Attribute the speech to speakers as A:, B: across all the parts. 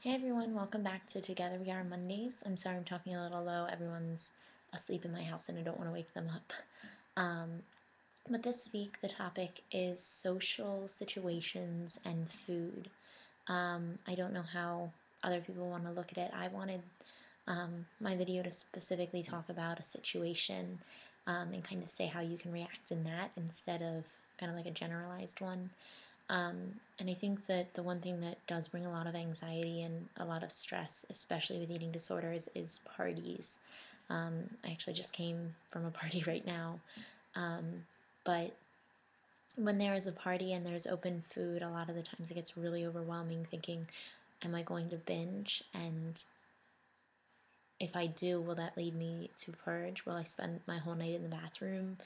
A: Hey everyone, welcome back to Together We Are Mondays. I'm sorry I'm talking a little low. Everyone's asleep in my house and I don't want to wake them up. Um, but this week the topic is social situations and food. I don't know how other people want to look at it. I wanted my video to specifically talk about a situation and kind of say how you can react in that instead of kind of like a generalized one. And I think that the one thing that does bring a lot of anxiety and a lot of stress, especially with eating disorders, is parties. I actually just came from a party right now. But when there is a party and there's open food, a lot of the times it gets really overwhelming thinking, am I going to binge? And if I do, will that lead me to purge? Will I spend my whole night in the bathroom,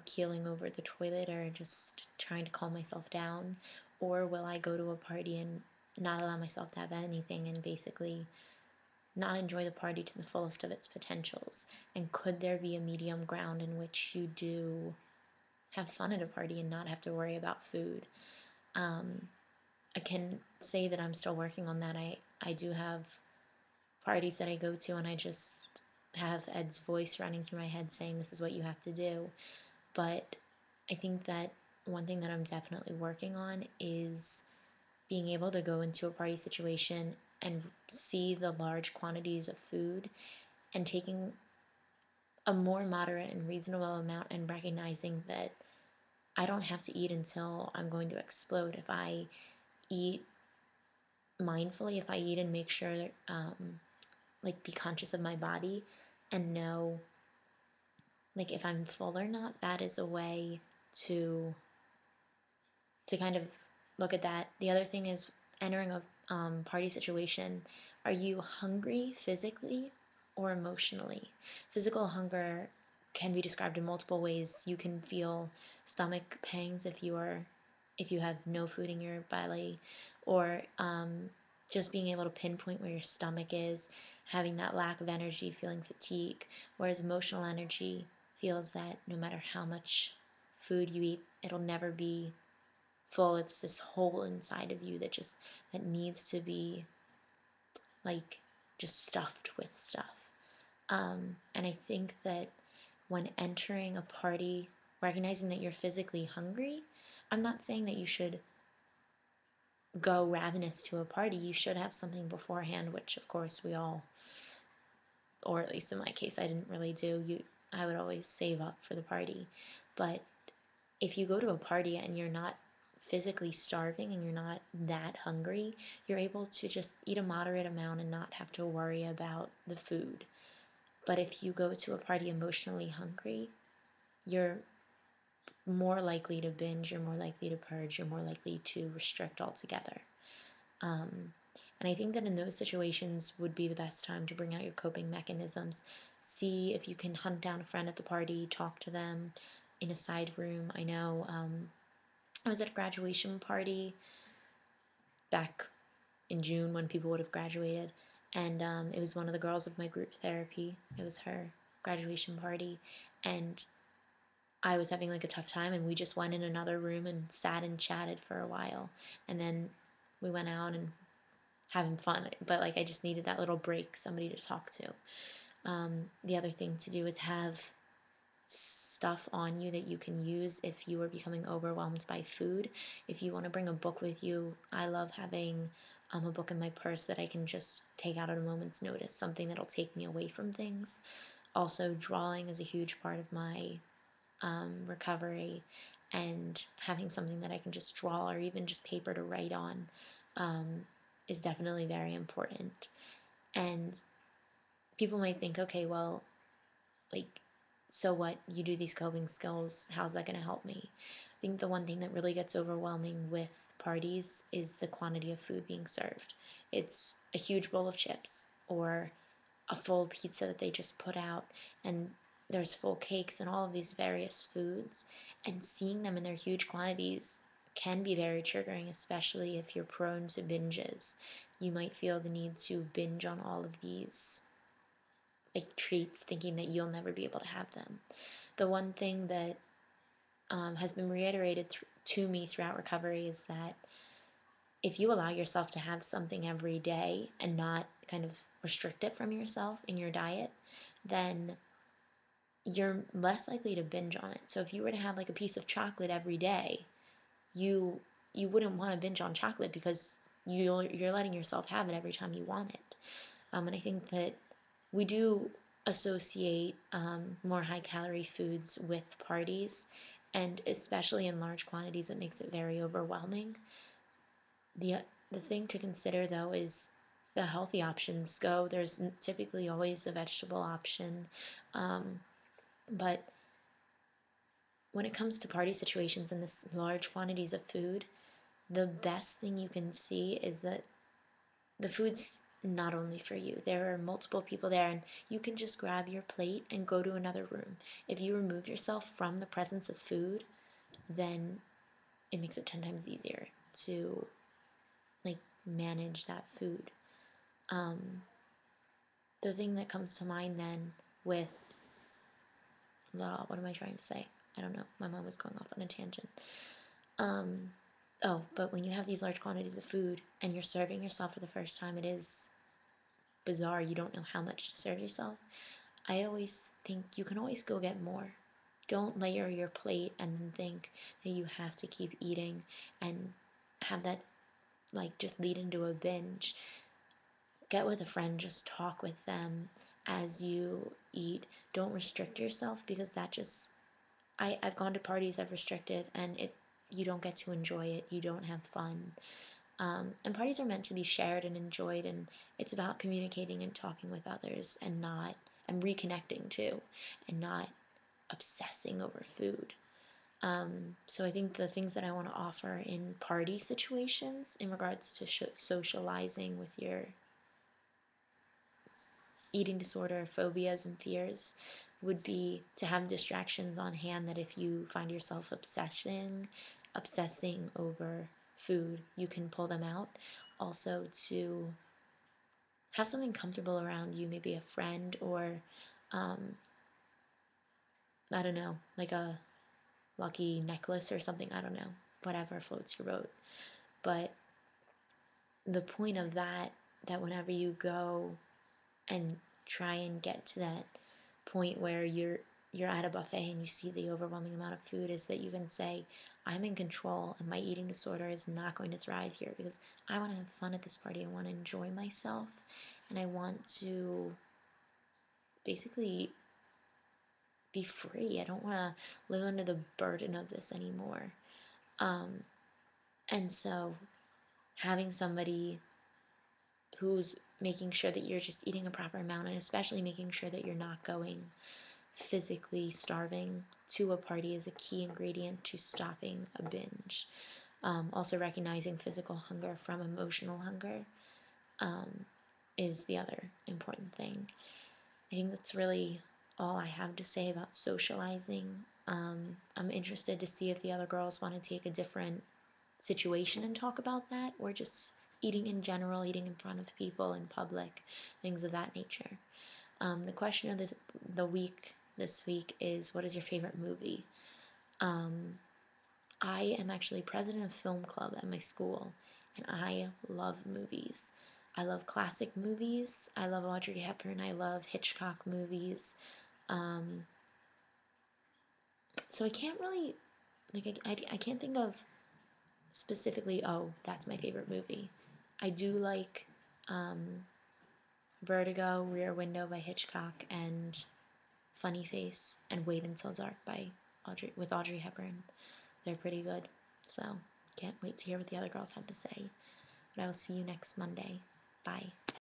A: keeling over the toilet or just trying to calm myself down? Or will I go to a party and not allow myself to have anything and basically not enjoy the party to the fullest of its potentials? And could there be a medium ground in which you do have fun at a party and not have to worry about food? I can say that I'm still working on that. I do have parties that I go to and I just have Ed's voice running through my head saying this is what you have to do. But I think that one thing that I'm definitely working on is being able to go into a party situation and see the large quantities of food and taking a more moderate and reasonable amount and recognizing that I don't have to eat until I'm going to explode. If I eat mindfully, if I eat and make sure, like, be conscious of my body and know, like, if I'm full or not, that is a way to kind of look at that. The other thing is entering a party situation. Are you hungry physically or emotionally? Physical hunger can be described in multiple ways. You can feel stomach pangs if you have no food in your belly, or just being able to pinpoint where your stomach is, having that lack of energy, feeling fatigue. Whereas emotional energy feels that no matter how much food you eat, it'll never be full. It's this hole inside of you that needs to be, like, just stuffed with stuff. And I think that when entering a party, recognizing that you're physically hungry, I'm not saying that you should go ravenous to a party. You should have something beforehand, which of course we all, or at least in my case, I didn't really do. I would always save up for the party. But if you go to a party and you're not physically starving and you're not that hungry, you're able to just eat a moderate amount and not have to worry about the food. But if you go to a party emotionally hungry, you're more likely to binge, you're more likely to purge, you're more likely to restrict altogether. Um, and I think that in those situations would be the best time to bring out your coping mechanisms. See if you can hunt down a friend at the party, talk to them in a side room. I know I was at a graduation party back in June when people would have graduated, and it was one of the girls of my group therapy. It was her graduation party, and I was having like a tough time, and we just went in another room and sat and chatted for a while, and then we went out and having fun. But like I just needed that little break, somebody to talk to. The other thing to do is have stuff on you that you can use if you are becoming overwhelmed by food. If you want to bring a book with you, I love having a book in my purse that I can just take out at a moment's notice, something that'll take me away from things. Also, drawing is a huge part of my recovery, and having something that I can just draw or even just paper to write on um, is definitely very important. And people might think, okay, well, like, so what? You do these coping skills, how's that going to help me? I think the one thing that really gets overwhelming with parties is the quantity of food being served. It's a huge bowl of chips or a full pizza that they just put out, and there's full cakes and all of these various foods, and seeing them in their huge quantities can be very triggering, especially if you're prone to binges. You might feel the need to binge on all of these, like, treats, thinking that you'll never be able to have them. The one thing that has been reiterated to me throughout recovery is that if you allow yourself to have something every day and not kind of restrict it from yourself in your diet, then you're less likely to binge on it. So if you were to have like a piece of chocolate every day, you you wouldn't want to binge on chocolate because you're letting yourself have it every time you want it. And I think that we do associate more high calorie foods with parties, and especially in large quantities, it makes it very overwhelming. The the thing to consider though is the healthy options go. There's typically always a vegetable option, um, but when it comes to party situations and this large quantities of food, the best thing you can see is that the food's not only for you. There are multiple people there, and you can just grab your plate and go to another room. If you remove yourself from the presence of food, then it makes it 10 times easier to like manage that food. Um, the thing that comes to mind then with what am I trying to say? I don't know. My mind was going off on a tangent. Um, oh, but when you have these large quantities of food and you're serving yourself for the first time, it is bizarre. You don't know how much to serve yourself. I always think you can always go get more. Don't layer your plate and then think that you have to keep eating and have that like just lead into a binge. Get with a friend, just talk with them as you eat. Don't restrict yourself because that just I've gone to parties I've restricted and it you don't get to enjoy it. You don't have fun. And parties are meant to be shared and enjoyed, and it's about communicating and talking with others and not and reconnecting too, and not obsessing over food. So I think the things that I want to offer in party situations in regards to socializing with your eating disorder, phobias, and fears would be to have distractions on hand that if you find yourself obsessing over food, you can pull them out. Also, to have something comfortable around you, maybe a friend or, um, I don't know, like a lucky necklace or something. I don't know, whatever floats your boat. But the point of that whenever you go and try and get to that point where you're at a buffet and you see the overwhelming amount of food is that you can say, I'm in control and my eating disorder is not going to thrive here because I want to have fun at this party. I want to enjoy myself and I want to basically be free. I don't want to live under the burden of this anymore. Um, and so having somebody who's making sure that you're just eating a proper amount and especially making sure that you're not going physically starving to a party is a key ingredient to stopping a binge. Also, recognizing physical hunger from emotional hunger um, is the other important thing. I think that's really all I have to say about socializing. I'm interested to see if the other girls want to take a different situation and talk about that, or just eating in general, eating in front of people in public, things of that nature. The question of the week this week is, what is your favorite movie? Um, I am actually president of film club at my school, and I love movies. I love classic movies. I love Audrey Hepburn. I love Hitchcock movies. Um, so I can't really like I can't think of specifically. Oh, that's my favorite movie. I do like um, Vertigo, Rear Window by Hitchcock, and Funny Face and Wait Until Dark by Audrey Hepburn. They're pretty good. So can't wait to hear what the other girls have to say. But I will see you next Monday. Bye.